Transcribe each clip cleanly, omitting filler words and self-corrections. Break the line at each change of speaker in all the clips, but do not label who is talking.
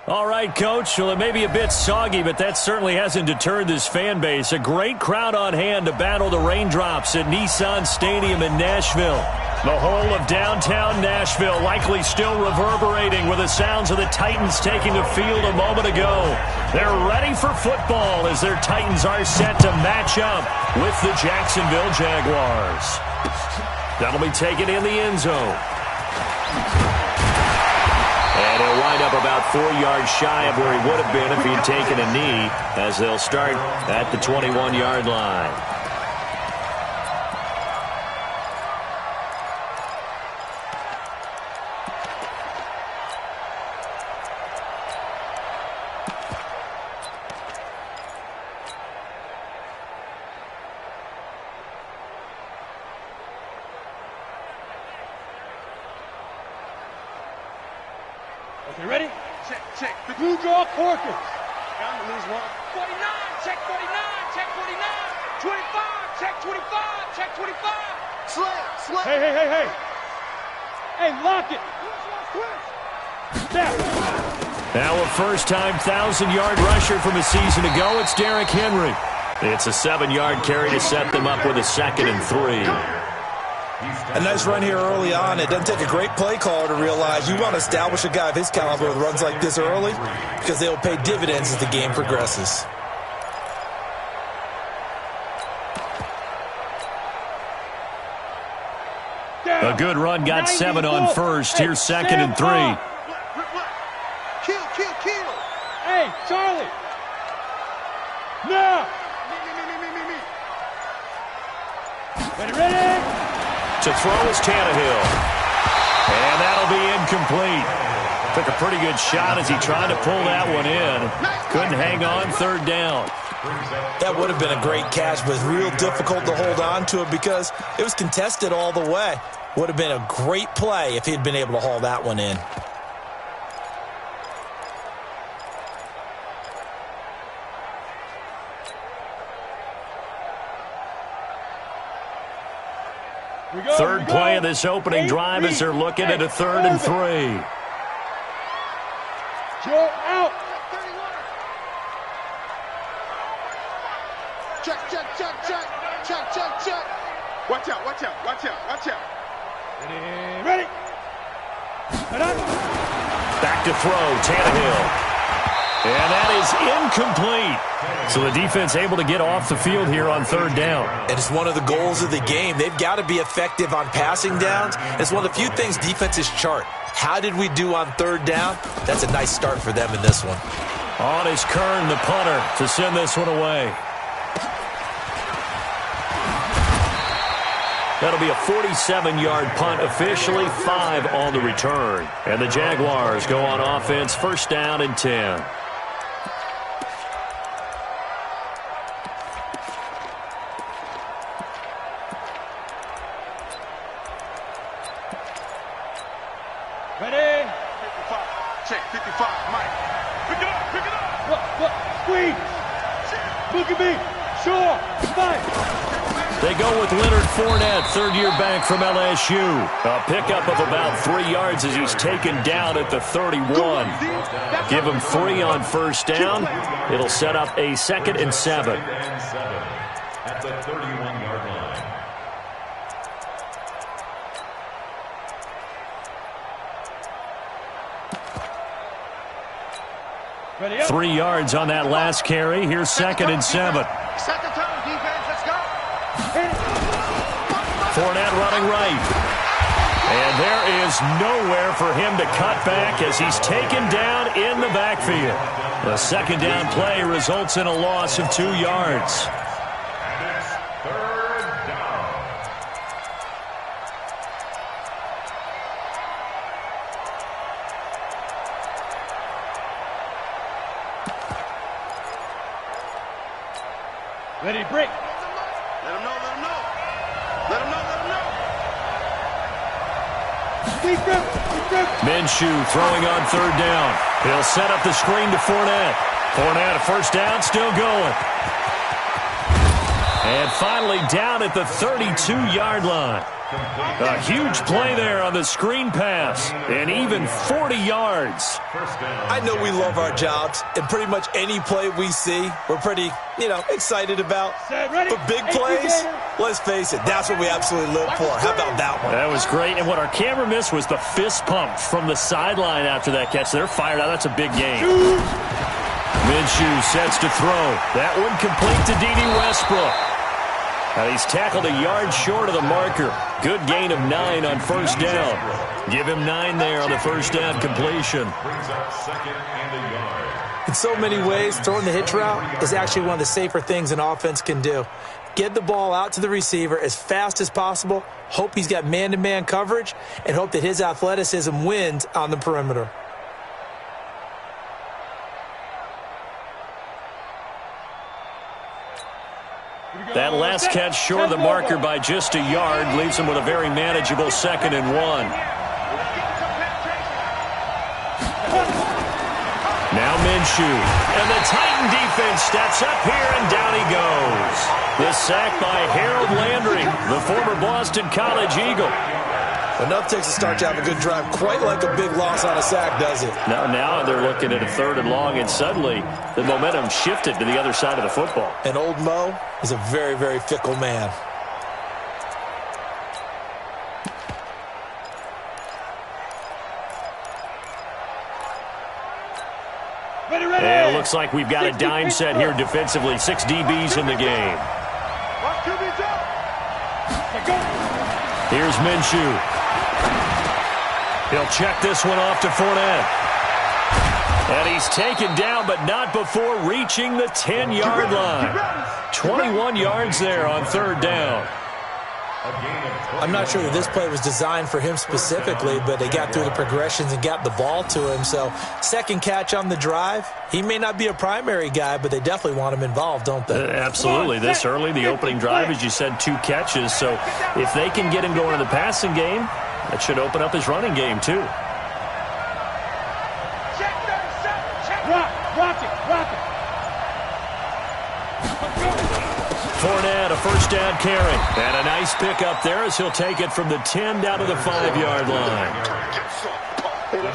All right, Coach. Well, it may be a bit soggy, but that certainly hasn't deterred this fan base. A great crowd on hand to battle the raindrops at Nissan Stadium in Nashville. The whole of downtown Nashville likely still reverberating with the sounds of the Titans taking the field a moment ago. They're ready for football as their Titans are set to match up with the Jacksonville Jaguars. That'll be taken in the end zone. And he'll wind up about 4 yards shy of where he would have been if he'd taken a knee, as they'll start at the 21-yard line.
Okay, ready? Check. The blue draw Corkers. Bound to lose one. 49, check 49, check 49. 25, check 25, check 25. Slay. Hey. Hey, lock it. Snap.
Now a first-time 1,000-yard rusher from a season ago, it's Derrick Henry. It's a 7-yard carry to set them up with a 2nd and 3.
A nice run here early on. It doesn't take a great play caller to realize you want to establish a guy of his caliber with runs like this early because they'll pay dividends as the game progresses.
A good run got 7 on first. Here's 2nd and 3.
Kill. Hey, Charlie. Now. Ready?
To throw is Tannehill. And that'll be incomplete. Took a pretty good shot as he tried to pull that one in. Couldn't hang on 3rd down.
That would have been a great catch, but real difficult to hold on to it because it was contested all the way. Would have been a great play if he'd been able to haul that one in.
Third play of this opening drive as they're looking at a 3rd and 3.
Joe out. Check. Watch out. Ready.
Back to throw, Tannehill. And that is incomplete. So the defense able to get off the field here on 3rd down.
And it's one of the goals of the game. They've got to be effective on passing downs. It's one of the few things defenses chart. How did we do on 3rd down? That's a nice start for them in this one.
On is Kern, the punter, to send this one away. That'll be a 47-yard punt, officially 5 on the return. And the Jaguars go on offense, 1st down and 10.
Ready? 55. Check 55. Mike. Pick it up. Look. Squeeze. Look at me. Sure. Mike.
They go with Leonard Fournette, 3rd-year back from LSU. A pickup of about 3 yards as he's taken down at the 31. Give him 3 on 1st down. It'll set up a 2nd and 7.
At the 31-yard line.
3 yards on that last carry. Here's 2nd and 7.
Set the tone, defense. Let's go.
Fournette running right. And there is nowhere for him to cut back as he's taken down in the backfield. The 2nd down play results in a loss of 2 yards.
Ready, break. Let him know.
Minshew throwing on 3rd down. He'll set up the screen to Fournette. Fournette, a 1st down, still going. And finally down at the 32-yard line. A huge play there on the screen pass, and even 40 yards.
I know we love our jobs, and pretty much any play we see, we're pretty, excited about. But big plays, let's face it, that's what we absolutely live for. How about that one?
That was great, and what our camera missed was the fist pump from the sideline after that catch. They're fired out. That's a big game. Minshew sets to throw. That one complete to D.D. Westbrook. And he's tackled a yard short of the marker. Good gain of 9 on first down. Give him 9 there on the first down completion.
In so many ways, throwing the hitch route is actually one of the safer things an offense can do. Get the ball out to the receiver as fast as possible, hope he's got man-to-man coverage, and hope that his athleticism wins on the perimeter.
That last catch short of the marker by just a yard leaves him with a very manageable 2nd and 1. Now Minshew. And the Titan defense steps up here, and down he goes. The sack by Harold Landry, the former Boston College Eagle.
Enough takes a start to have a good drive, quite like a big loss on a sack, does it?
Now they're looking at a 3rd and long, and suddenly the momentum shifted to the other side of the football.
And old Mo is a very, very fickle man.
And it looks like we've got a dime set here defensively. 6 DBs in the game. Here's Minshew. He'll check this one off to Fournette. And he's taken down, but not before reaching the 10-yard line. 21 yards there on 3rd down.
I'm not sure that this play was designed for him specifically, but they got through the progressions and got the ball to him. So, second catch on the drive. He may not be a primary guy, but they definitely want him involved, don't they?
Absolutely. This early, the opening drive, as you said, 2 catches. So, if they can get him going in the passing game, that should open up his running game, too. Fournette, a first down carry. And a nice pickup there as he'll take it from the 10 down to the 5-yard line.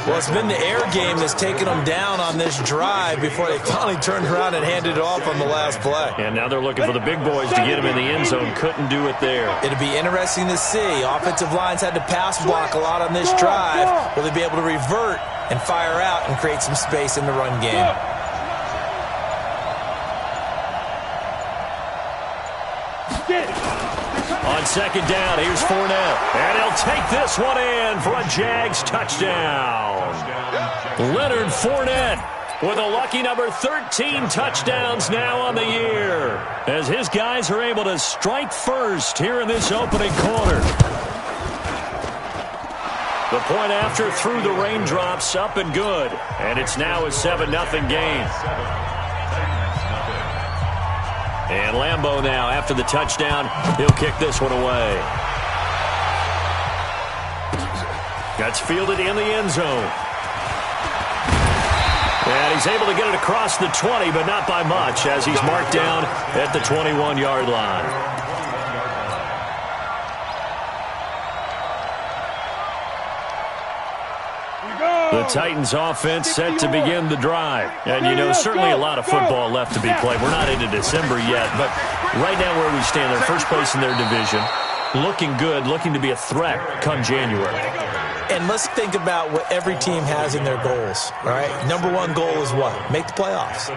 Well, it's been the air game that's taken them down on this drive before they finally turned around and handed it off on the last play.
And now they're looking for the big boys to get him in the end zone. Couldn't do it there.
It'll be interesting to see. Offensive lines had to pass block a lot on this drive. Will they be able to revert and fire out and create some space in the run game?
On 2nd down, here's Fournette. And he'll take this one in for a Jags touchdown. Leonard Fournette with a lucky number 13 touchdowns now on the year, as his guys are able to strike first here in this opening quarter. The point after through the raindrops, up and good. And it's now a 7-0 game. And Lambeau now, after the touchdown, he'll kick this one away. That's fielded in the end zone. And he's able to get it across the 20, but not by much, as he's marked down at the 21-yard line. The Titans offense set to begin the drive. And, certainly a lot of football left to be played. We're not into December yet, but right now where we stand, they're first place in their division. Looking good, looking to be a threat come January.
And let's think about what every team has in their goals, all right? Number 1 goal is what? Make the playoffs.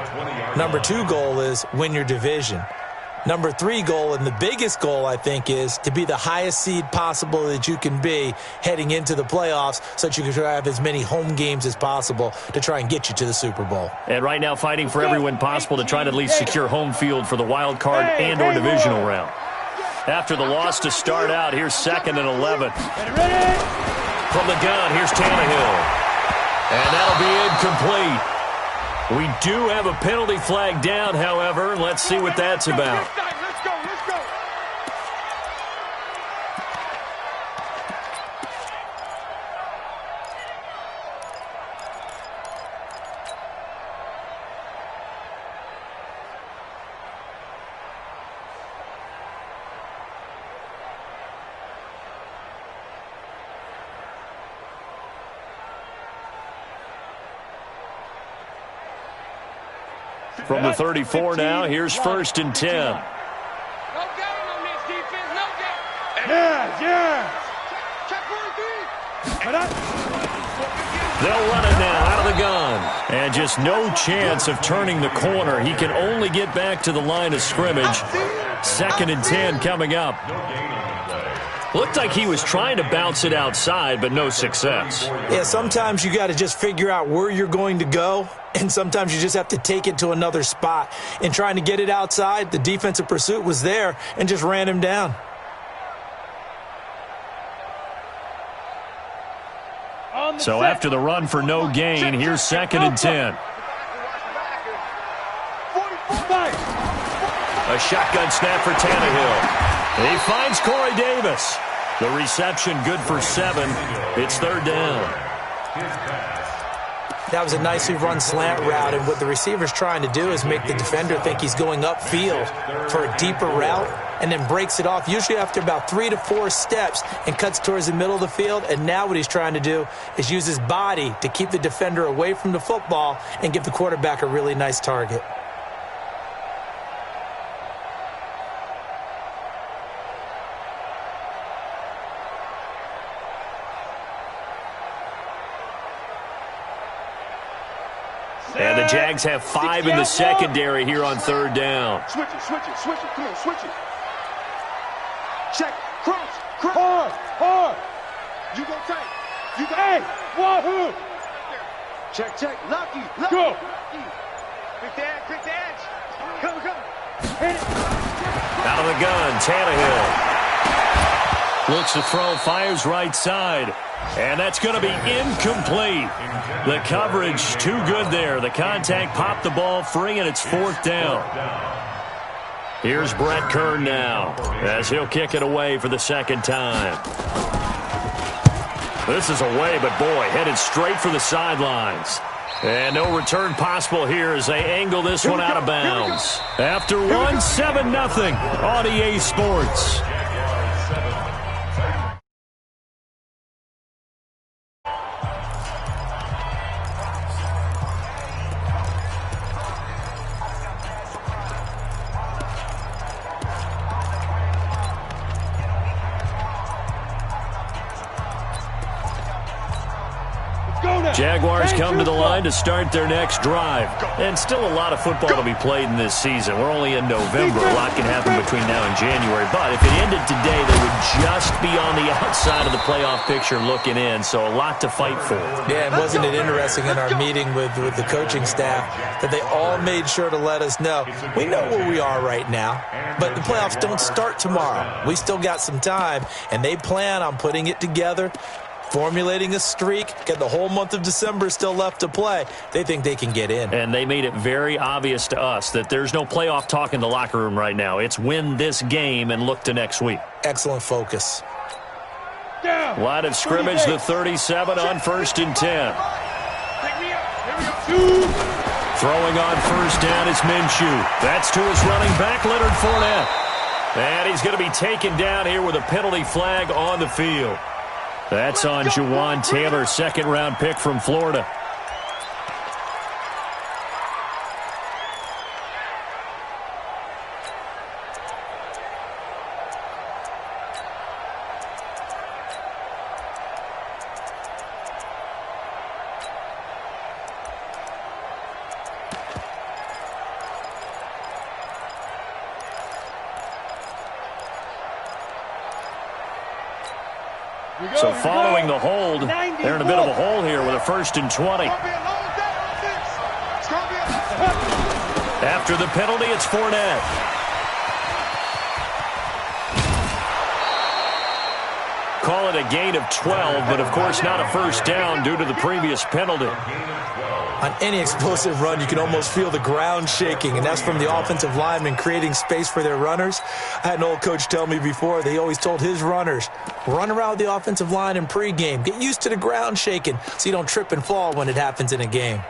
Number 2 goal is win your division. Number 3 goal, and the biggest goal, I think, is to be the highest seed possible that you can be heading into the playoffs so that you can have as many home games as possible to try and get you to the Super Bowl.
And right now fighting for every win possible to try to at least secure home field for the wild card and or divisional round. After the loss to start out, here's 2nd and 11. From the gun, here's Tannehill. And that'll be incomplete. We do have a penalty flag down, however. Let's see what that's about.
Let's go.
From the 34 now, here's 1st and 10.
No game on this defense, no game. Yeah. Check 43.
They'll run it now out of the gun. And just no chance of turning the corner. He can only get back to the line of scrimmage. 2nd and 10 coming up. Looked like he was trying to bounce it outside, but no success.
Yeah, sometimes you got to just figure out where you're going to go, and sometimes you just have to take it to another spot. In trying to get it outside, the defensive pursuit was there and just ran him down.
So after the run for no gain, here's 2nd and 10. A shotgun snap for Tannehill. He finds Corey Davis. The reception good for 7. It's 3rd down.
That was a nicely run slant route, and what the receiver's trying to do is make the defender think he's going upfield for a deeper route and then breaks it off, usually after about 3 to 4 steps, and cuts towards the middle of the field. And now what he's trying to do is use his body to keep the defender away from the football and give the quarterback a really nice target.
And the Jags have 5 in the secondary here on 3rd down.
Switch it. Come on, switch it. Check. Cross. Hard. You go tight. You go. Hey, wahoo. Check. Lucky. Go. Quick edge. Come. Hit it.
Out of the gun, Tannehill. Looks to throw, fires right side. And that's going to be incomplete. The coverage too good there. The contact popped the ball free, and it's 4th down. Here's Brett Kern now as he'll kick it away for the 2nd time. This is away, but boy, headed straight for the sidelines. And no return possible here as they angle this one out of bounds. After 7-0 on EA Sports. Jaguars come to the line to start their next drive. And still a lot of football to be played in this season. We're only in November. A lot can happen between now and January. But if it ended today, they would just be on the outside of the playoff picture looking in. So a lot to fight for.
Yeah, and wasn't it interesting in our meeting with the coaching staff that they all made sure to let us know, we know where we are right now, but the playoffs don't start tomorrow. We still got some time, and they plan on putting it together, formulating a streak, get the whole month of December still left to play. They think they can get in. And they made it very obvious to us that there's no playoff talk in the locker room right now. It's win this game and look to next week. Excellent focus.
Line of scrimmage, the 37 on 1st and 10. Throwing on 1st down is Minshew. That's to his running back, Leonard Fournette. And he's going to be taken down here with a penalty flag on the field. That's on Juwan Taylor, 2nd-round pick from Florida. So following the hold, they're in a bit of a hole here with a 1st and 20. After the penalty, it's Fournette. Call it a gain of 12, but of course not a 1st down due to the previous penalty.
On any explosive run, you can almost feel the ground shaking, and that's from the offensive linemen creating space for their runners. I had an old coach tell me before, they always told his runners, run around the offensive line in pregame. Get used to the ground shaking so you don't trip and fall when it happens in a game.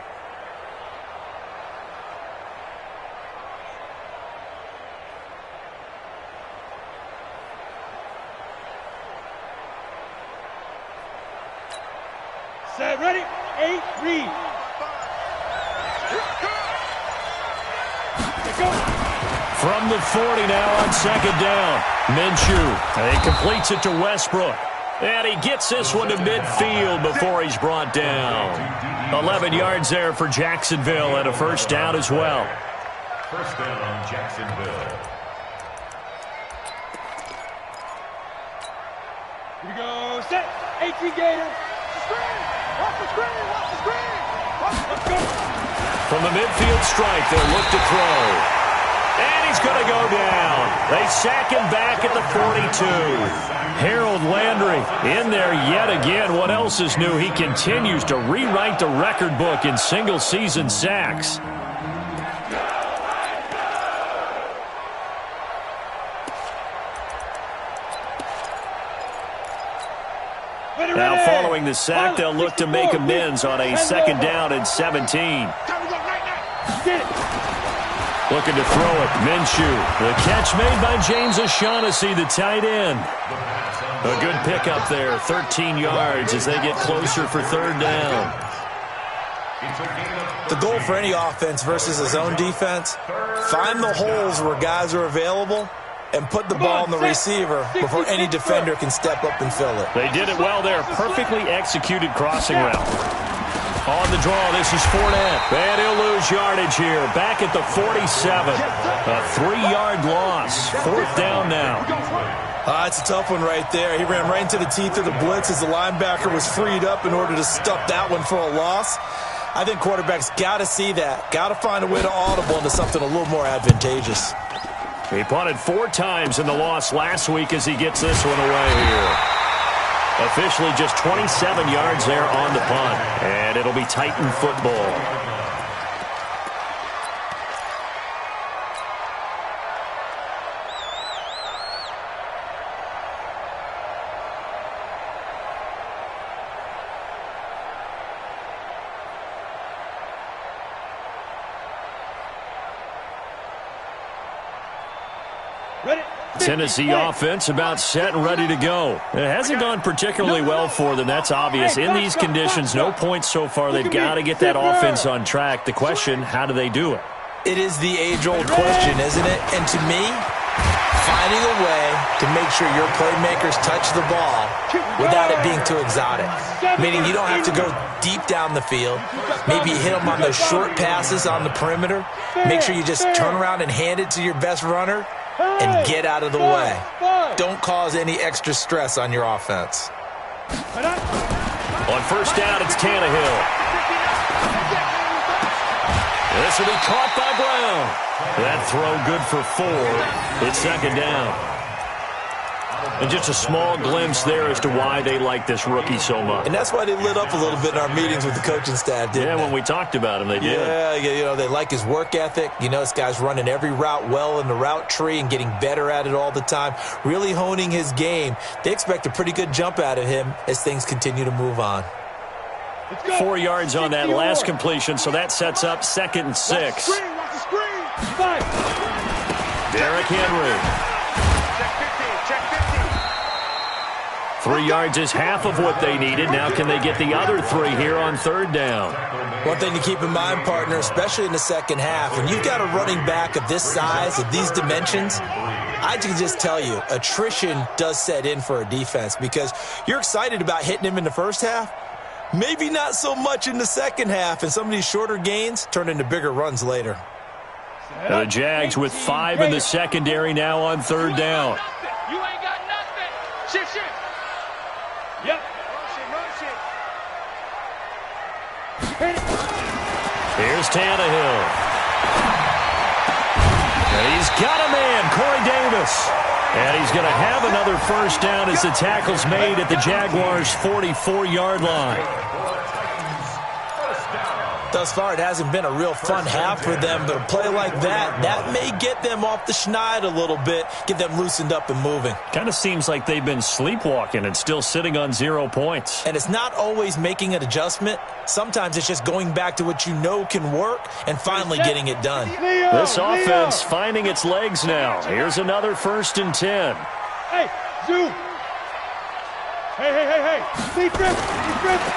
Set, ready, 8, read.
From the 40 now on second down. Minshew. He completes it to Westbrook. And he gets this one to midfield before he's brought down. 11 yards there for Jacksonville and a first down as well.
First down on Jacksonville.
Here we go. Set. 18 Gator. Screen. Watch the screen. Watch the screen. Let's go.
From the midfield strike, they'll look to throw. And he's going to go down. They sack him back at the 42. Harold Landry in there yet again. What else is new? He continues to rewrite the record book in single-season sacks. Now following the sack, they'll look to make amends on a second down and 17. Looking to throw it. Minshew. The catch made by James O'Shaughnessy, the tight end. A good pickup there. 13 yards as they get closer for third down.
The goal for any offense versus his own defense, find the holes where guys are available and put the ball on the receiver before any defender can step up and fill it.
They did it well there. Perfectly executed crossing route. On the draw, this is Fournette. And he'll lose yardage here. Back at the 47. A 3-yard loss. Fourth down now.
It's a tough one right there. He ran right into the teeth of the blitz as the linebacker was freed up in order to stuff that one for a loss. I think quarterbacks got to see that. Got to find a way to audible into something a little more advantageous.
He punted 4 times in the loss last week as he gets this one away here. Officially just 27 yards there on the punt. And it'll be Titan football. Tennessee offense about set and ready to go. It hasn't gone particularly well for them. That's obvious. In these conditions, no points so far. They've got to get that offense on track. The question, how do they do it?
It is the age-old question, isn't it? And to me, finding a way to make sure your playmakers touch the ball without it being too exotic. Meaning you don't have to go deep down the field. Maybe you hit them on those short passes on the perimeter. Make sure you just turn around and hand it to your best runner and get out of the way. Don't cause any extra stress on your offense.
On first down, it's Tannehill. This will be caught by Brown. That throw good for 4. It's second down. And just a small glimpse there as to why they like this rookie so much.
And that's why they lit up a little bit in our meetings with the coaching staff, didn't they?
When we talked about him, they did.
Yeah, you know, they like his work ethic. You know, this guy's running every route well in the route tree and getting better at it all the time, really honing his game. They expect a pretty good jump out of him as things continue to move on.
4 yards on that last completion, so that sets up 2nd and 6. Derrick Henry. 3 yards is half of what they needed. Now can they get the other 3 here on third down?
One thing to keep in mind, partner, especially in the second half, when you've got a running back of this size, of these dimensions, I can just tell you, attrition does set in for a defense because you're excited about hitting him in the first half, maybe not so much in the second half, and some of these shorter gains turn into bigger runs later.
The Jags with 5 in the secondary now on third down.
You ain't got nothing. Shift. Yep. Motion.
Here's Tannehill. And he's got a man, Corey Davis. And he's going to have another first down as the tackle's made at the Jaguars' 44-yard line.
Thus far, it hasn't been a real fun half for them, but a play like that may get them off the schneid a little bit, get them loosened up and moving.
Kind of seems like they've been sleepwalking and still sitting on 0 points.
And it's not always making an adjustment. Sometimes it's just going back to what you know can work and finally getting it done.
This offense finding its legs now. Here's another 1st and 10.
Hey, zoom. Hey. Deep grip.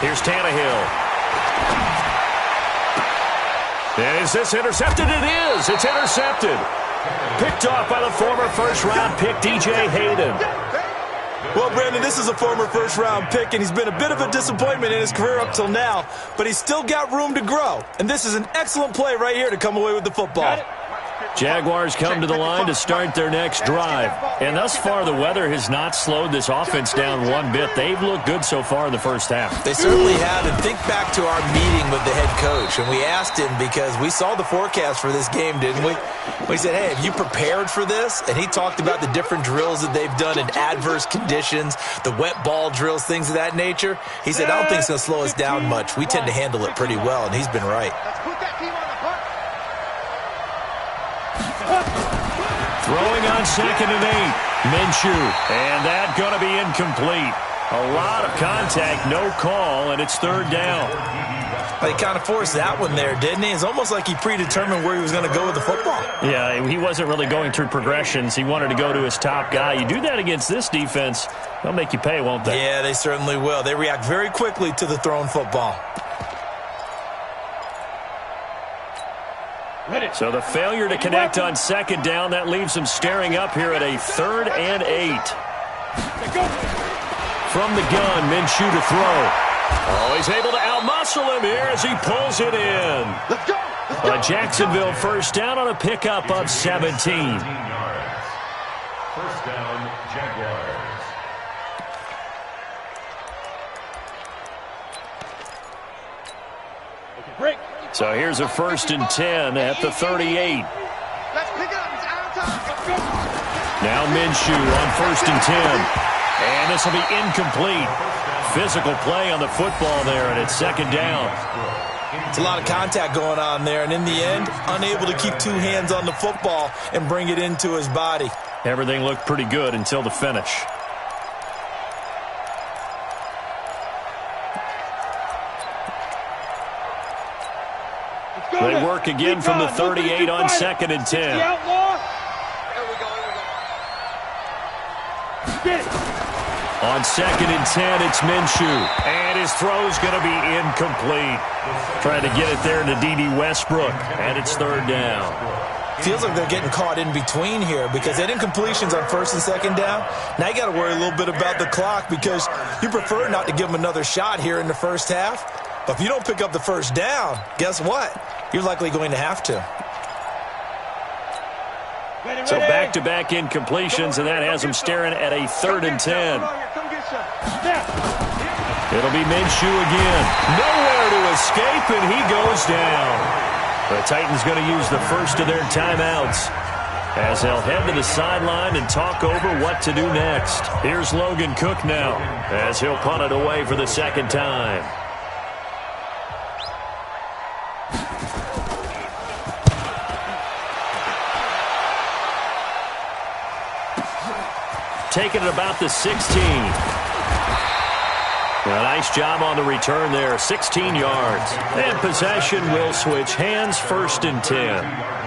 Here's Tannehill. And is this intercepted? It is. It's intercepted. Picked off by the former first-round pick, DJ Hayden.
Well, Brandon, this is a former first-round pick, and he's been a bit of a disappointment in his career up till now, but he's still got room to grow. And this is an excellent play right here to come away with the football.
Jaguars come to the line to start their next drive. And thus far, the weather has not slowed this offense down one bit. They've looked good so far in the first half.
They certainly have. And think back to our meeting with the head coach. And we asked him, because we saw the forecast for this game, didn't we? We said, hey, have you prepared for this? And he talked about the different drills that they've done in adverse conditions, the wet ball drills, things of that nature. He said, I don't think it's going to slow us down much. We tend to handle it pretty well, and he's been right.
Throwing on 2nd and 8. Minshew. And that going to be incomplete. A lot of contact, no call, and it's 3rd down.
Well, he kind of forced that one there, didn't he? It's almost like he predetermined where he was going to go with the football.
Yeah, he wasn't really going through progressions. He wanted to go to his top guy. You do that against this defense, they'll make you pay, won't they?
Yeah, they certainly will. They react very quickly to the thrown football.
So the failure to connect on 2nd down, that leaves them staring up here at a 3rd and 8. From the gun, Minshew to throw. Oh, he's able to outmuscle him here as he pulls it in. A Jacksonville first down on a pickup of 17.
1st down, Jaguars.
Break.
So here's a 1st and 10 at the 38.
Let's pick it up. It's out of time. Let's go.
Now Minshew on 1st and 10. And this will be incomplete. Physical play on the football there, and it's 2nd down.
It's a lot of contact going on there, and in the end, unable to keep 2 hands on the football and bring it into his body.
Everything looked pretty good until the finish. They work again from the 38 on 2nd and 10. On 2nd and 10, it's Minshew. And his throw's going to be incomplete. Trying to get it there to D.D. Westbrook. And it's 3rd down.
Feels like they're getting caught in between here because they had incompletions on 1st and 2nd down. Now you got to worry a little bit about the clock because you prefer not to give them another shot here in the first half. But if you don't pick up the 1st down, guess what? You're likely going to have to.
So back-to-back incompletions, and that has them staring at a 3rd and 10. It'll be Minshew again. Nowhere to escape, and he goes down. The Titans going to use the first of their timeouts as they'll head to the sideline and talk over what to do next. Here's Logan Cook now as he'll punt it away for the 2nd time. Taking it about the 16. A nice job on the return there, 16 yards. And possession will switch hands, 1st and 10.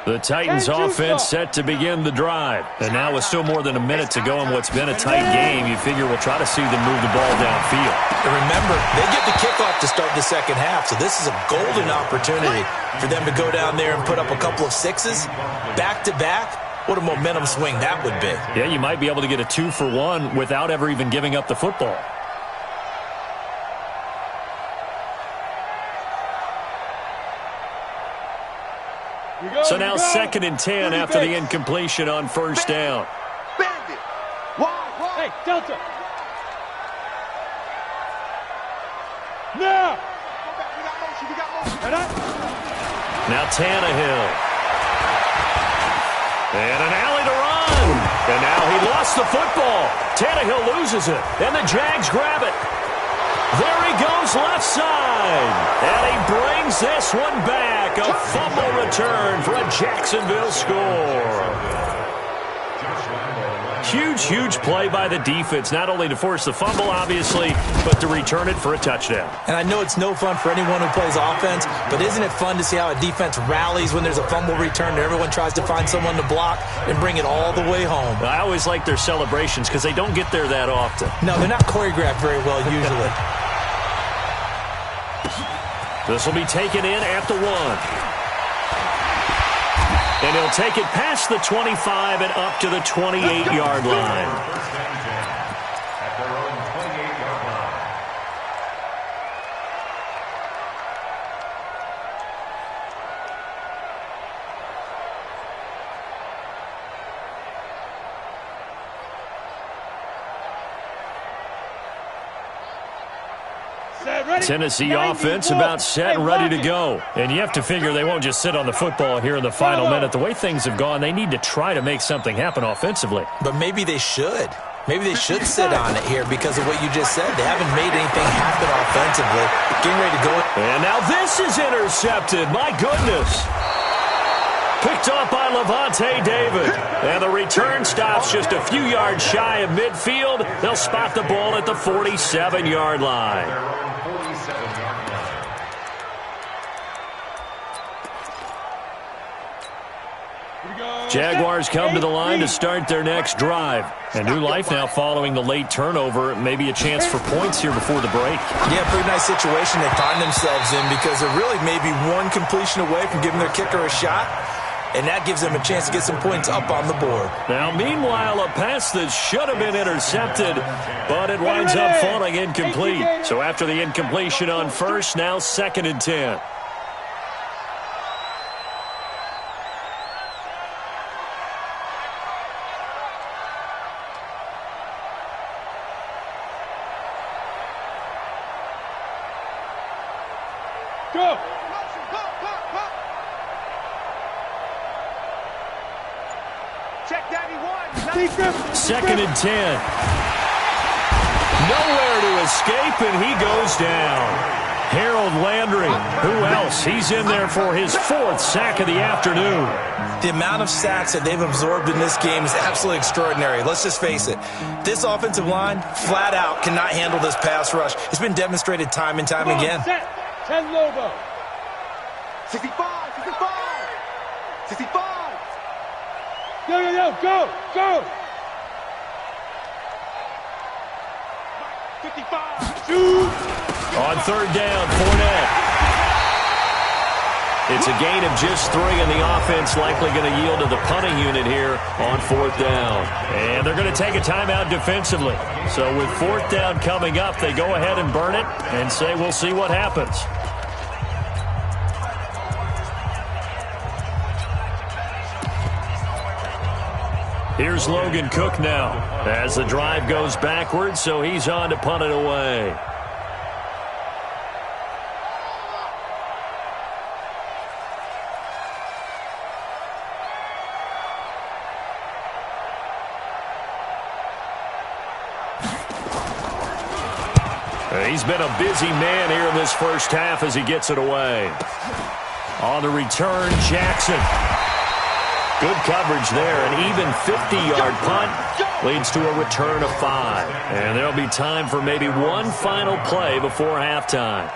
The Titans offense set to begin the drive. And now with still more than a minute to go in what's been a tight game, you figure we'll try to see them move the ball downfield.
And remember, they get the kickoff to start the 2nd half, so this is a golden opportunity for them to go down there and put up a couple of 6s back-to-back. What a momentum swing that would be.
Yeah, you might be able to get a 2-for-1 without ever even giving up the football. So now 2nd and 10 after the incompletion on 1st down.
Bandit. Hey, Delta. Now.
Now Tannehill. And an alley to run. And now he lost the football. Tannehill loses it. And the Jags grab it. There he goes left side. And he brings this one back. A fumble return for a Jacksonville score. Huge play by the defense, not only to force the fumble, obviously, but to return it for a touchdown.
And I know it's no fun for anyone who plays offense, but isn't it fun to see how a defense rallies when there's a fumble return and everyone tries to find someone to block and bring it all the way home?
I always like their celebrations because they don't get there that often.
No, they're not choreographed very well usually.
This will be taken in at the 1. And he'll take it past the 25 and up to the 28-yard line.
At their own 28-yard line.
Tennessee offense about set and ready to go. And you have to figure they won't just sit on the football here in the final minute. The way things have gone, they need to try to make something happen offensively.
But maybe they should. Maybe they should sit on it here because of what you just said. They haven't made anything happen offensively. Getting ready to go.
And now this is intercepted. My goodness. Picked off by Levante David. And the return stops just a few yards shy of midfield. They'll spot the ball at the 47-yard line. Jaguars come to the line to start their next drive. And new life now following the late turnover. Maybe a chance for points here before the break.
Yeah, pretty nice situation they find themselves in because they're really maybe one completion away from giving their kicker a shot. And that gives them a chance to get some points up on the board.
Now, meanwhile, a pass that should have been intercepted, but it winds up falling incomplete. So after the incompletion on first, now 2nd and 10.
Go! Check 91.
2nd and 10. Nowhere to escape, and he goes down. Harold Landry, who else? He's in there for his 4th sack of the afternoon.
The amount of sacks that they've absorbed in this game is absolutely extraordinary. Let's just face it. This offensive line, flat out, cannot handle this pass rush. It's been demonstrated time and time again.
10 Lobo.
65, 65, 65.
Yo, go. 55, shoot.
On 3rd down, Fournette. It's a gain of just 3, and the offense likely going to yield to the punting unit here on 4th down. And they're going to take a timeout defensively. So with 4th down coming up, they go ahead and burn it and say we'll see what happens. Here's Logan Cook now as the drive goes backwards, so he's on to punt it away. He's been a busy man here in this first half as he gets it away. On the return, Jackson. Good coverage there. An even 50-yard punt leads to a return of 5. And there'll be time for maybe one final play before halftime.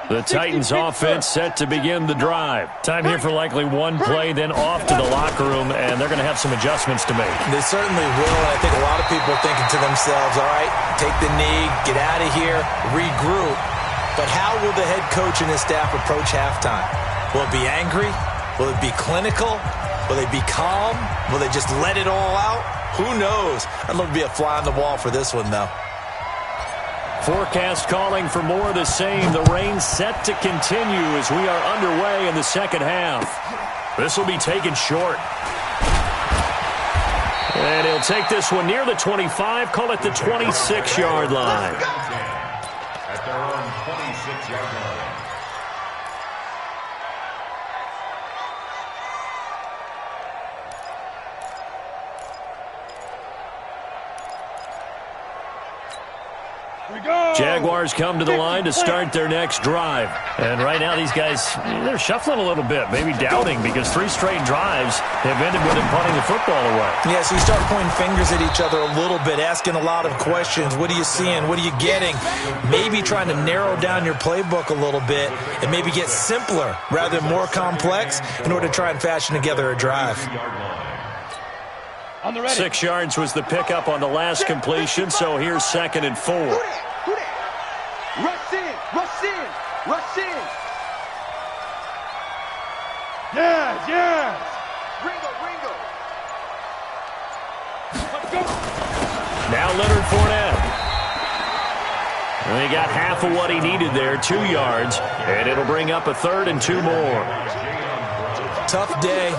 The Titans offense set to begin the drive. Time here for likely one play, then off to the locker room, and they're going to have some adjustments to make.
They certainly will, and I think a lot of people are thinking to themselves, all right, take the knee, get out of here, regroup. But how will the head coach and his staff approach halftime? Will it be angry? Will it be clinical? Will they be calm? Will they just let it all out? Who knows? I'd love to be a fly on the wall for this one, though.
Forecast calling for more of the same. The rain set to continue as we are underway in the second half. This will be taken short. And he'll take this one near the 25, call it the 26-yard line.
At their own 26-yard line.
Jaguars come to the line to start their next drive. And right now these guys, they're shuffling a little bit, maybe doubting, because 3 straight drives have ended with them punting the football away.
Yeah, so you start pointing fingers at each other a little bit, asking a lot of questions. What are you seeing? What are you getting? Maybe trying to narrow down your playbook a little bit and maybe get simpler rather than more complex in order to try and fashion together a drive.
6 yards was the pickup on the last completion, so here's 2nd and 4.
Rush in, rush in, rush in.
Yes.
Ringo.
Let's go.
Now Leonard Fournette. And he got half of what he needed there, 2 yards, and it'll bring up a 3rd and 2 more.
Tough day,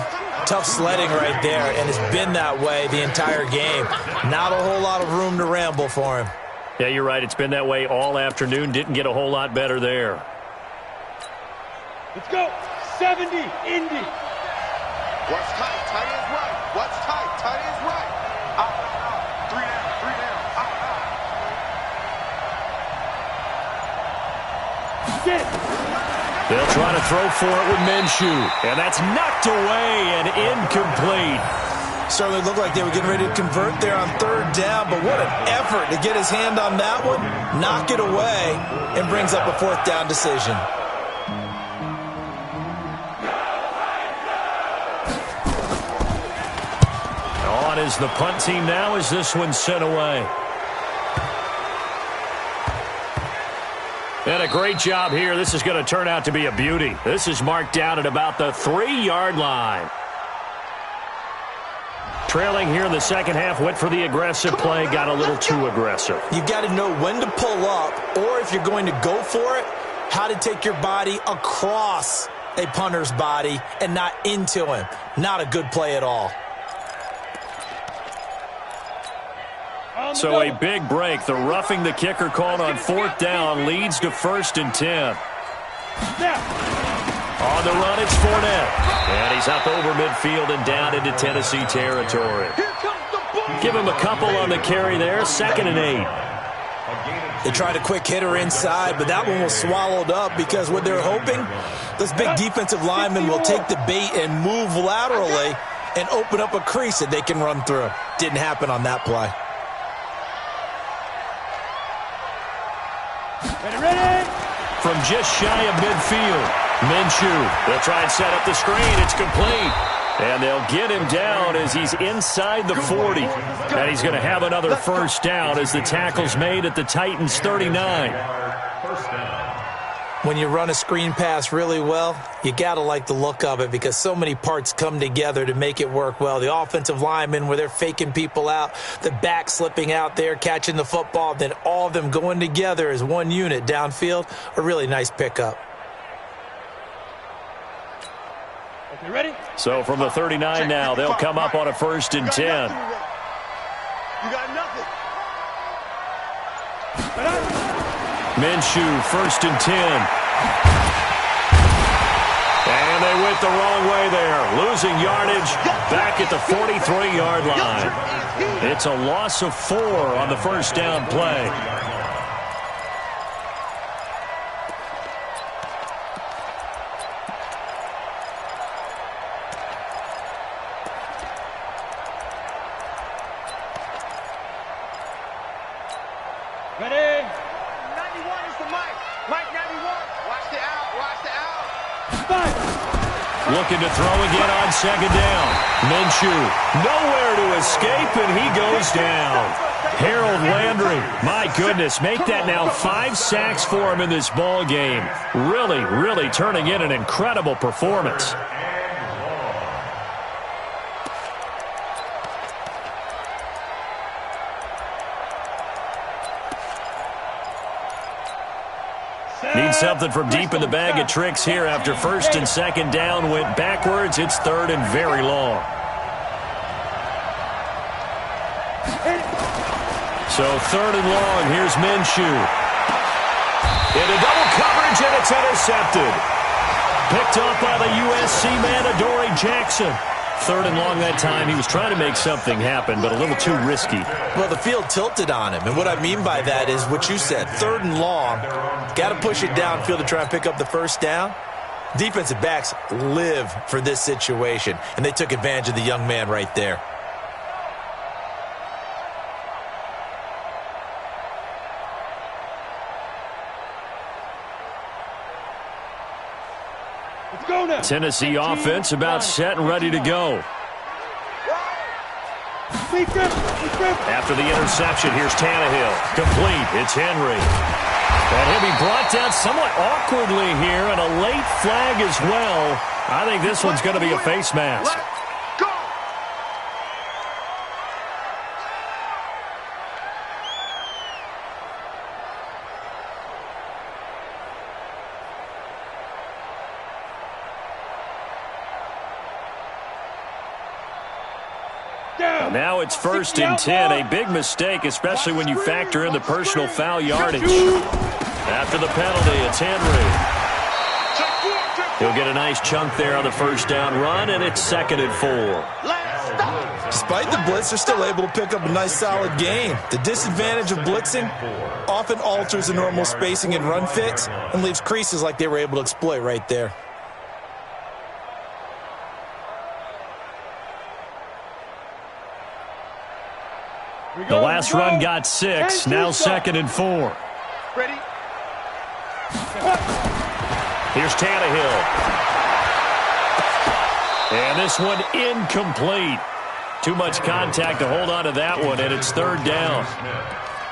tough sledding right there, and it's been that way the entire game. Not a whole lot of room to ramble for him.
Yeah, you're right. It's been that way all afternoon. Didn't get a whole lot better there.
Let's go. 70, Indy.
What's tight? Tight ends right. What's tight? Tight ends right. Out. 3 down. Out.
Sit.
They'll try to throw for it with Minshew. And that's knocked away and incomplete.
Certainly looked like they were getting ready to convert there on 3rd down, but what an effort to get his hand on that one, knock it away, and brings up a 4th down decision.
On is the punt team now as this one's sent away. And a great job here. This is going to turn out to be a beauty. This is marked down at about the 3-yard line. Trailing here in the second half, went for the aggressive play, got a little too aggressive.
You've got to know when to pull up, or if you're going to go for it, how to take your body across a punter's body and not into him. Not a good play at all.
So a big break. The roughing the kicker called on 4th down leads to 1st and 10. On the run, it's Fournette. And he's up over midfield and down into Tennessee territory. Give him a couple on the carry there. 2nd and 8.
They tried a quick hitter inside, but that one was swallowed up because what they're hoping, this big defensive lineman will take the bait and move laterally and open up a crease that they can run through. Didn't happen on that play.
Ready?
From just shy of midfield, Minshew. They'll try and set up the screen. It's complete. And they'll get him down as he's inside the 40. And he's going to have another 1st down as the tackle's made at the Titans' 39.
When you run a screen pass really well, you got to like the look of it because so many parts come together to make it work well. The offensive linemen, where they're faking people out, the back slipping out there, catching the football, then all of them going together as one unit downfield, a really nice pickup.
Okay, ready?
So from the 39 now, they'll come up on a 1st and 10.
You got nothing.
Minshew, 1st and 10. And they went the wrong way there. Losing yardage back at the 43-yard line. It's a loss of 4 on the 1st down play.
Ready?
91 is the mic. Mike 91. Watch the out. Watch the out.
Looking to throw again on 2nd down. Minshew, nowhere to escape, and he goes down. Harold Landry, my goodness, make that now 5 sacks for him in this ball game. Really turning in an incredible performance. Need something from deep in the bag of tricks here after 1st and 2nd down went backwards. It's 3rd and very long. So 3rd and long. Here's Minshew. Into double coverage, and it's intercepted. Picked off by the USC man, Adoree Jackson. 3rd and long that time. He was trying to make something happen, but a little too risky.
Well, the field tilted on him, and what I mean by that is what you said. 3rd and long, got to push it downfield to try and pick up the first down. Defensive backs live for this situation, and they took advantage of the young man right there.
Let's go now.
Tennessee offense about set and ready to go. After the interception, here's Tannehill. Complete. It's Henry. And he'll be brought down somewhat awkwardly here, and a late flag as well. I think this one's going to be a face mask. Now it's 1st and 10. A big mistake, especially when you factor in the personal foul yardage. After the penalty, it's Henry. He'll get a nice chunk there on the first down run, and it's 2nd and 4.
Despite the blitz, they're still able to pick up a nice solid gain. The disadvantage of blitzing often alters the normal spacing and run fits and leaves creases like they were able to exploit right there.
The last run got 6, now 2nd and 4.
Ready?
Here's Tannehill. And this one incomplete. Too much contact to hold on to that one, and it's 3rd down.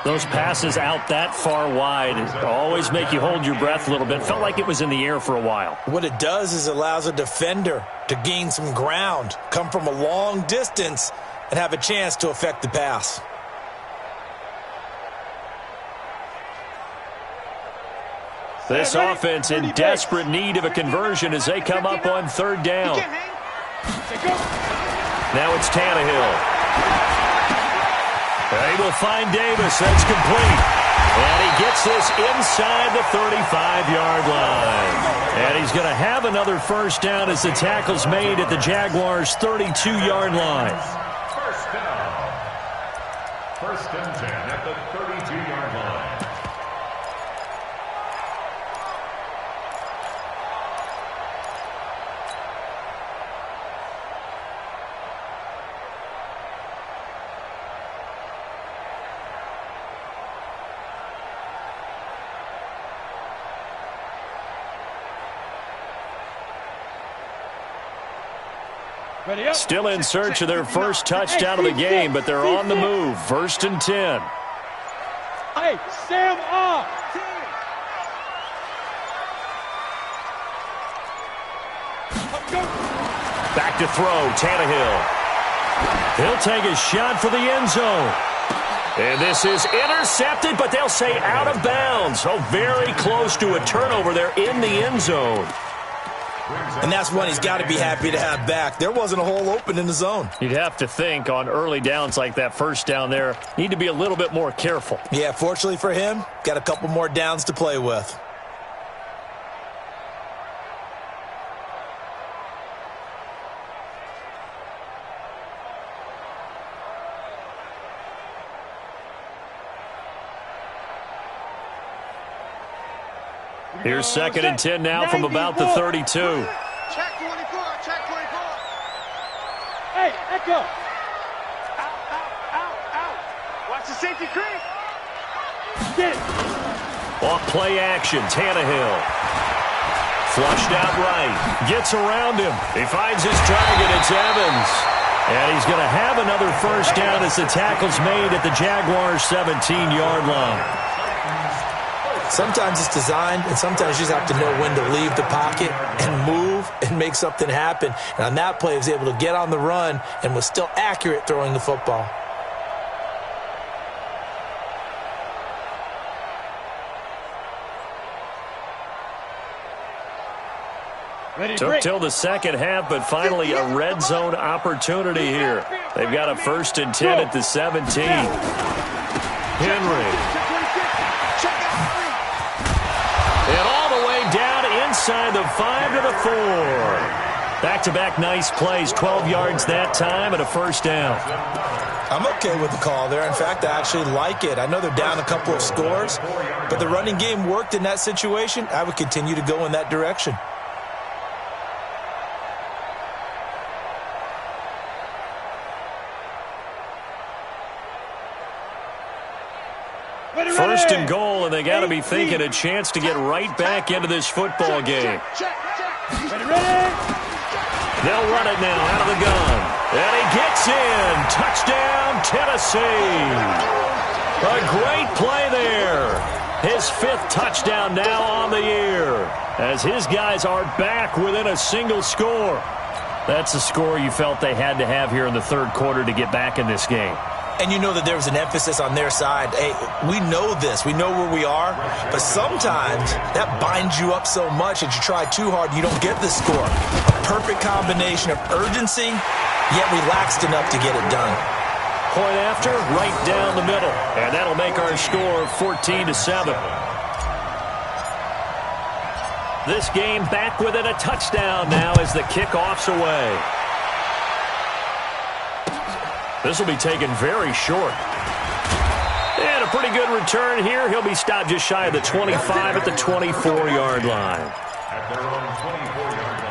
Those passes out that far wide always make you hold your breath a little bit. Felt like it was in the air for a while.
What it does is it allows a defender to gain some ground, come from a long distance, and have a chance to affect the pass.
This offense in desperate need of a conversion as they come up on 3rd down. Now it's Tannehill. They will find Davis. That's complete. And he gets this inside the 35-yard line. And he's going to have another first down as the tackle's made at the Jaguars' 32-yard line.
First down. 1st and 10 at the 32-yard line.
Still in search of their first touchdown of the game, but they're on the move. 1st and 10.
Hey, Sam off.
Back to throw, Tannehill. He'll take a shot for the end zone. And this is intercepted, but they'll say out of bounds. Oh, very close to a turnover there in the end zone.
And that's one he's got to be happy to have back. There wasn't a hole open in the zone.
You'd have to think on early downs like that first down there, need to be a little bit more careful.
Yeah, fortunately for him, got a couple more downs to play with.
Here's 2nd and 10 now from about the 32.
Check 24, check 24.
Hey, Echo.
Out. Watch the safety creep.
Get it.
Off play action, Tannehill. Flushed out right. Gets around him. He finds his target. It's Evans. And he's going to have another first down as the tackle's made at the Jaguars' 17-yard line.
Sometimes it's designed, and sometimes you just have to know when to leave the pocket and move and make something happen. And on that play, he was able to get on the run and was still accurate throwing the football.
Took till the second half, but finally a red zone opportunity here. They've got a 1st and 10 at the 17. Henry. And all the way down inside the 5 to the 4. Back-to-back nice plays, 12 yards that time and a first down.
I'm okay with the call there. In fact, I actually like it. I know they're down a couple of scores, but the running game worked in that situation. I would continue to go in that direction.
First and goal, and they got to be thinking a chance to get right back into this football game. They'll run it now out of the gun. And he gets in. Touchdown, Tennessee. A great play there. His 5th touchdown now on the year, as his guys are back within a single score. That's a score you felt they had to have here in the third quarter to get back in this game.
And you know that there was an emphasis on their side. Hey, we know this. We know where we are. But sometimes that binds you up so much that you try too hard, you don't get the score. A perfect combination of urgency, yet relaxed enough to get it done.
Point after, right down the middle. And that'll make our score 14-7. This game back within a touchdown now as the kickoff's away. This will be taken very short. And a pretty good return here. He'll be stopped just shy of the 25 at the 24-yard line.
At their own 24-yard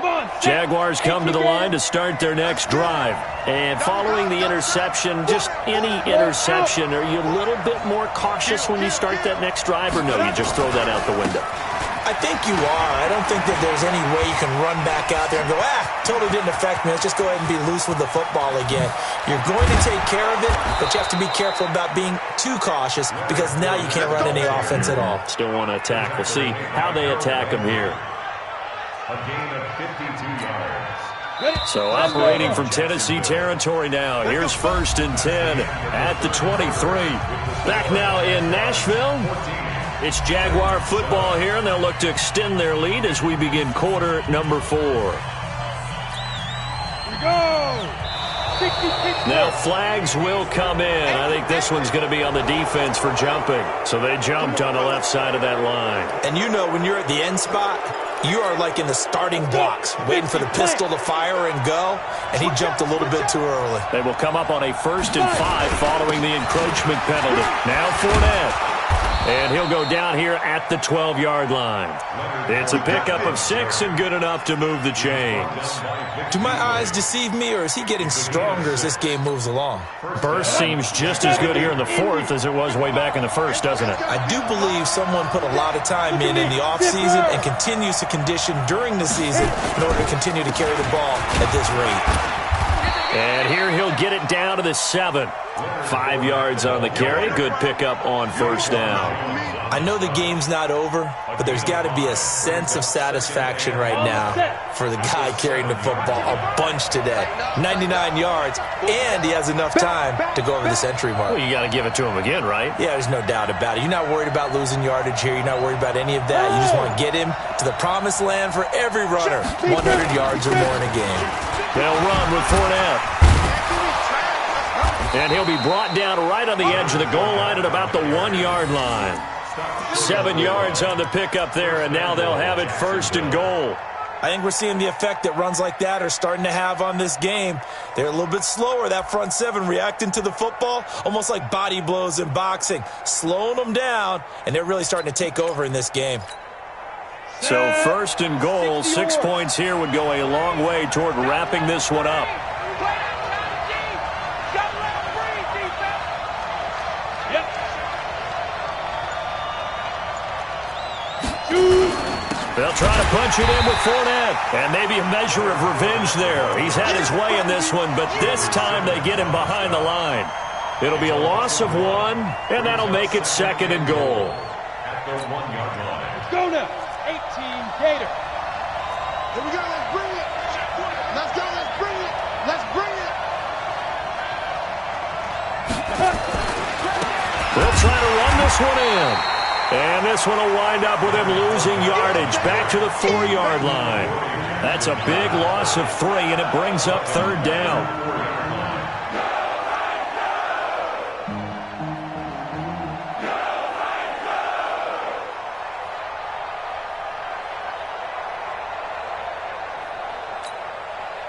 line.
Jaguars come to the line to start their next drive. And following the interception, just any interception, are you a little bit more cautious when you start that next drive, or no, you just throw that out the window?
I think you are. I don't think that there's any way you can run back out there and go, totally didn't affect me. Let's just go ahead and be loose with the football again. You're going to take care of it, but you have to be careful about being too cautious because now you can't run any offense at all.
Still want to attack. We'll see how they attack him here.
A gain of 52 yards.
So operating from Tennessee territory now. Here's 1st and 10 at the 23. Back now in Nashville. It's Jaguar football here, and they'll look to extend their lead as we begin quarter number 4.
Here we go.
Now flags will come in. I think this one's going to be on the defense for jumping. So they jumped on the left side of that line.
And you know when you're at the end spot, you are like in the starting blocks, waiting for the pistol to fire and go, and he jumped a little bit too early.
They will come up on a 1st and 5 following the encroachment penalty. Now Fournette. And he'll go down here at the 12-yard line. It's a pickup of 6 and good enough to move the chains.
Do my eyes deceive me, or is he getting stronger as this game moves along?
Burst seems just as good here in the 4th as it was way back in the 1st, doesn't it?
I do believe someone put a lot of time in the offseason and continues to condition during the season in order to continue to carry the ball at this rate.
And here he'll get it down to the 7. 5 yards on the carry. Good pickup on 1st down.
I know the game's not over, but there's got to be a sense of satisfaction right now for the guy carrying the football a bunch today. 99 yards, and he has enough time to go over the century mark.
Well, you got to give it to him again, right?
Yeah, there's no doubt about it. You're not worried about losing yardage here. You're not worried about any of that. You just want to get him to the promised land for every runner. 100 yards or more in a game.
They'll run with Fournette. And he'll be brought down right on the edge of the goal line at about the 1-yard line. 7 yards on the pickup there, and now they'll have it 1st and goal.
I think we're seeing the effect that runs like that are starting to have on this game. They're a little bit slower, that front 7, reacting to the football, almost like body blows in boxing, slowing them down, and they're really starting to take over in this game.
So 1st and goal, 6 points here would go a long way toward wrapping this one up. They'll try to punch it in with Fournette, and maybe a measure of revenge there. He's had his way in this one, but this time they get him behind the line. It'll be a loss of 1, and that'll make it 2nd and goal.
At the 1-yard line.
Let's go now. 18 Gator.
Here we go. Let's bring it. Let's go. Let's bring it. Let's bring it.
They'll try to run this one in. And this one will wind up with him losing yardage back to the 4-yard line. That's a big loss of 3, and it brings up 3rd down.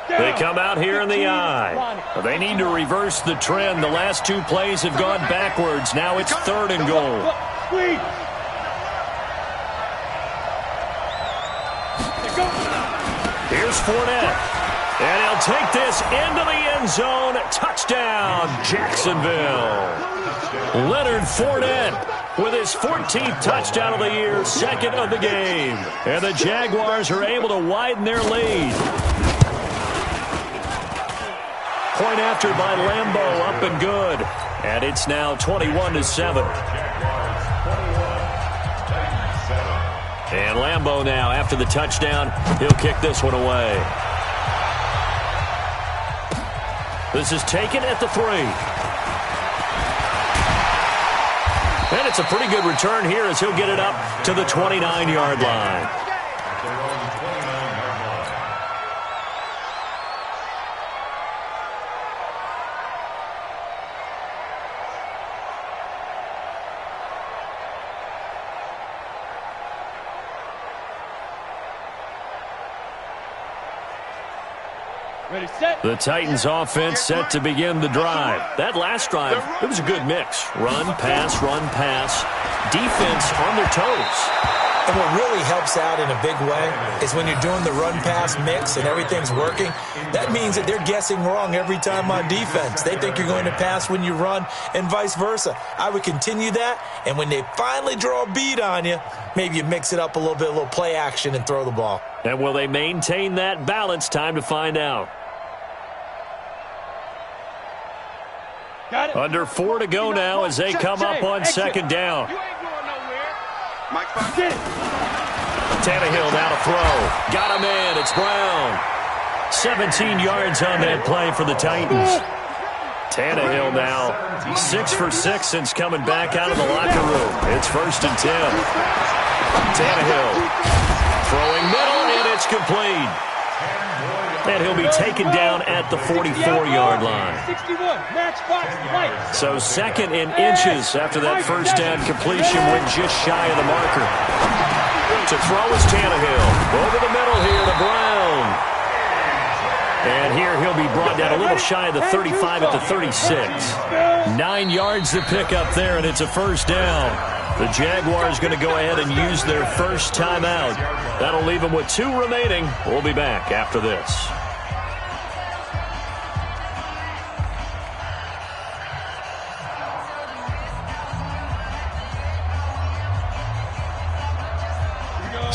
They come out here in the eye. They need to reverse the trend. The last two plays have gone backwards. Now it's 3rd and goal. Here's Fournette. And he'll take this into the end zone. Touchdown, Jacksonville. Leonard Fournette with his 14th touchdown of the year, 2nd of the game. And the Jaguars are able to widen their lead. Point after by Lambeau, up and good. And it's now 21-7. And Lambeau now, after the touchdown, he'll kick this one away. This is taken at the 3. And it's a pretty good return here as he'll get it up to the 29-yard line.
Ready, set.
The Titans offense set to begin the drive. That last drive, it was a good mix. Run, pass, defense on their toes.
And what really helps out in a big way is when you're doing the run-pass mix and everything's working, that means that they're guessing wrong every time on defense. They think you're going to pass when you run and vice versa. I would continue that, and when they finally draw a bead on you, maybe you mix it up a little play action and throw the ball.
And will they maintain that balance? Time to find out.
Got it.
Under 4 to go now as they come up on 2nd down.
You ain't going nowhere.
Mike,
Get it.
Tannehill now to throw. Got him in. It's Brown. 17 yards on that play for the Titans. Tannehill now 6 for 6 since coming back out of the locker room. It's 1st and 10. Tannehill throwing middle, and it's complete. And he'll be taken down at the 44-yard line.
61, match box, right.
So 2nd in inches after that first down completion went just shy of the marker. To throw is Tannehill. Over the middle here to Brown. And here he'll be brought down a little shy of the 35 at the 36. 9 yards to pick up there, and it's a 1st down. The Jaguars going to go ahead and use their first timeout. That'll leave them with 2 remaining. We'll be back after this.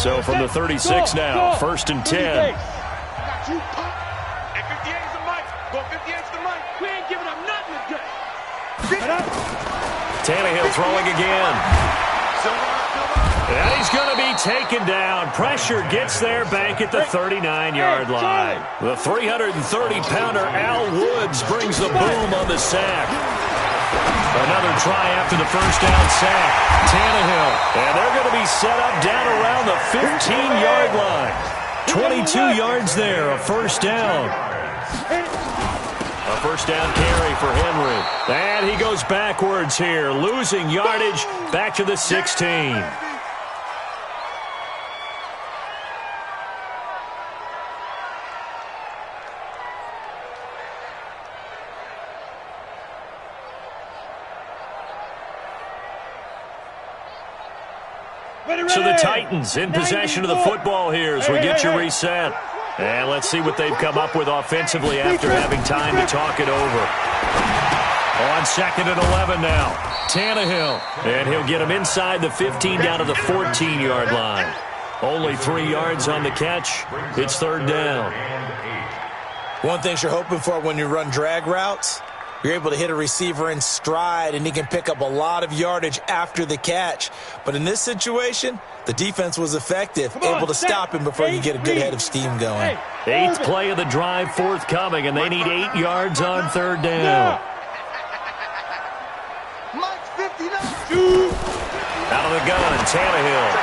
So from the 36 now, 1st and 10. Tannehill throwing again. And he's going to be taken down. Pressure gets there back at the 39-yard line. The 330-pounder Al Woods brings the boom on the sack. Another try after the first down sack. Tannehill. And they're going to be set up down around the 15-yard line. 22 yards there, a 1st down. A 1st down carry for Henry. And he goes backwards here, losing yardage back to the 16. So the Titans in possession of the football here as we get you reset. And let's see what they've come up with offensively after having time to talk it over. On 2nd and 11 now. Tannehill. And he'll get him inside the 15 down to the 14-yard line. Only 3 yards on the catch. It's 3rd down.
One thing you're hoping for when you run drag routes, you're able to hit a receiver in stride, and he can pick up a lot of yardage after the catch. But in this situation, the defense was effective, able to stop him before you get a good head of steam going.
8th play of the drive forthcoming, and they need 8 yards on 3rd down. Out of the gun, Tannehill.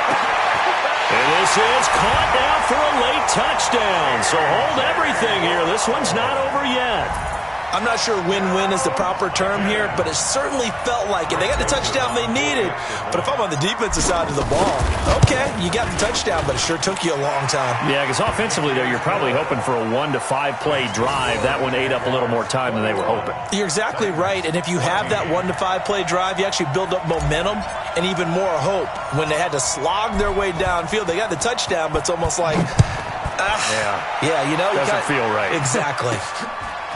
And this is caught now for a late touchdown. So hold everything here. This one's not over yet.
I'm not sure win-win is the proper term here, but it certainly felt like it. They got the touchdown they needed, but if I'm on the defensive side of the ball, okay, you got the touchdown, but it sure took you a long time.
Yeah, because offensively, though, you're probably hoping for a 1 to 5 play drive. That one ate up a little more time than they were hoping.
You're exactly right, and if you have that 1 to 5 play drive, you actually build up momentum and even more hope. When they had to slog their way downfield, they got the touchdown, but it's almost like, yeah, you know,
doesn't feel right.
Exactly.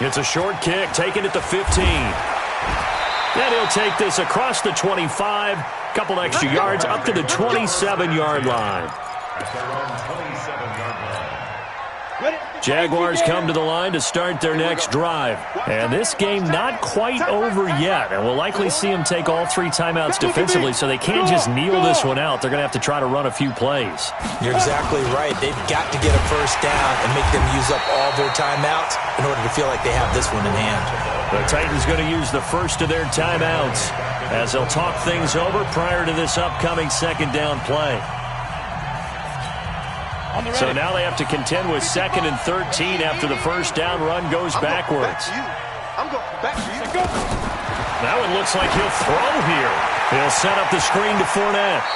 It's a short kick, taking it to 15. Then he'll take this across the 25, couple extra yards up to the 27-yard line. Jaguars come to the line to start their next drive. And this game not quite over yet. And we'll likely see them take all 3 timeouts defensively, so they can't just kneel this one out. They're going to have to try to run a few plays.
You're exactly right. They've got to get a first down and make them use up all their timeouts in order to feel like they have this one in hand.
The Titans going to use the first of their timeouts as they'll talk things over prior to this upcoming second down play. So now they have to contend with 2nd and 13 after the first down run goes backwards.
I'm going back to you.
That one looks like he'll throw here. He'll set up the screen to Fournette.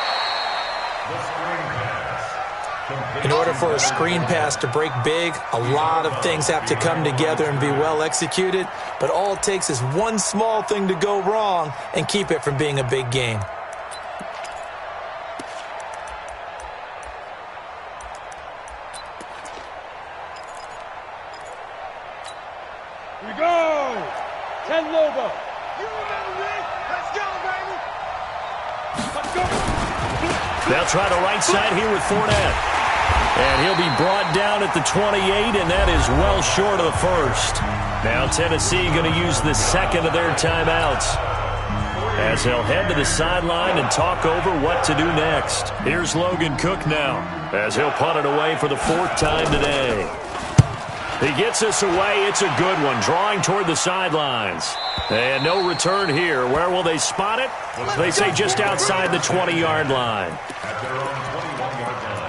In order for a screen pass to break big, a lot of things have to come together and be well executed. But all it takes is one small thing to go wrong and keep it from being a big game.
Here we go! 10 Lobo. You remember me? Let's go, baby! Let's go!
They'll try the right side here with Fournette. And he'll be brought down at the 28, and that is well short of the first. Now Tennessee going to use the second of their timeouts as they'll head to the sideline and talk over what to do next. Here's Logan Cook now as he'll punt it away for the 4th time today. He gets this away. It's a good one, drawing toward the sidelines. And no return here. Where will they spot it? They say just outside the 20-yard line.
At their own 21-yard line.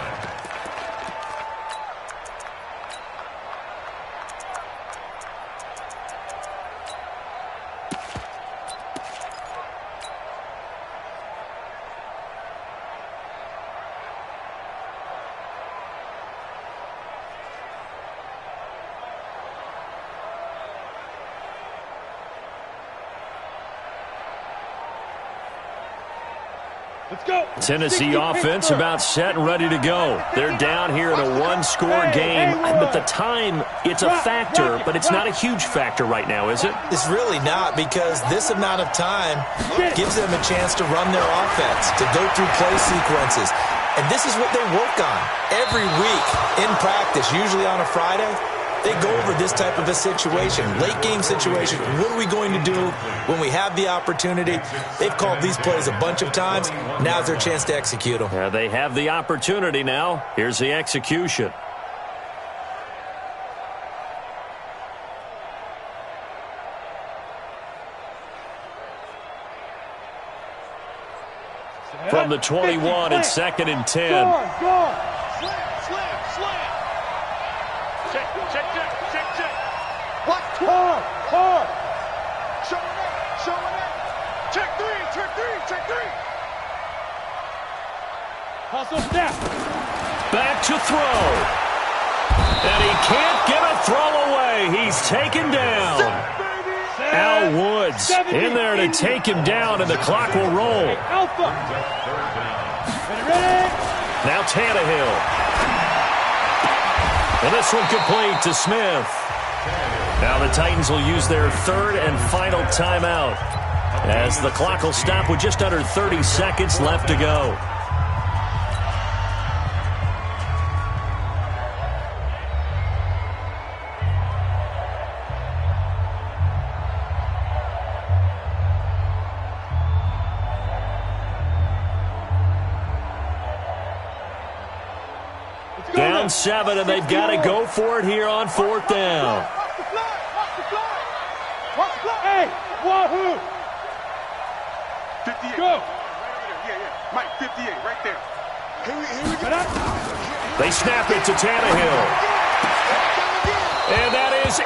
Let's go!
Tennessee offense about set and ready to go. They're down here in a 1-score game. But the time, it's a factor, but it's not a huge factor right now, is it?
It's really not, because this amount of time gives them a chance to run their offense, to go through play sequences. And this is what they work on every week in practice, usually on a Friday. They go over this type of a situation, late game situation. What are we going to do when we have the opportunity? They've called these plays a bunch of times. Now's their chance to execute them.
They have the opportunity now. Here's the execution. From the 21, it's 2nd and 10.
Slam, slam, slam. Check. What? Hard. Showing up. Check three. Hustle snap.
Back to throw. And he can't get a throw away. He's taken down. Al Woods in there to take him down, and the clock will roll.
Alpha. Ready?
Now Tannehill. And this one complete to Smith. Now the Titans will use their 3rd and final timeout as the clock will stop with just under 30 seconds left to go. Down 7, and they've got to go for it here on 4th down.
Hey, wahoo!
58.
Go!
Yeah. Mike, 58, right there. Here we go.
They snap it to Tannehill. And that is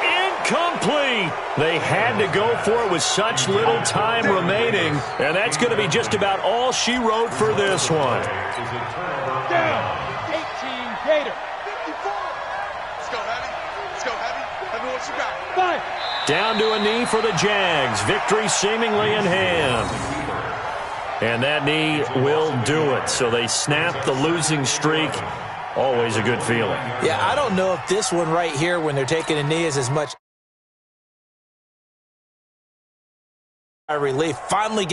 Complete. They had to go for it with such little time remaining, and that's going to be just about all she wrote for this one.
Down. 18 Gator.
54. Let's go, Heavy. Let's go, Heavy. Heavy, what you got?
5.
Down to a knee for the Jags. Victory seemingly in hand. And that knee will do it. So they snap the losing streak. Always a good feeling.
Yeah, I don't know if this one right here, when they're taking a knee, is as much relief. Finally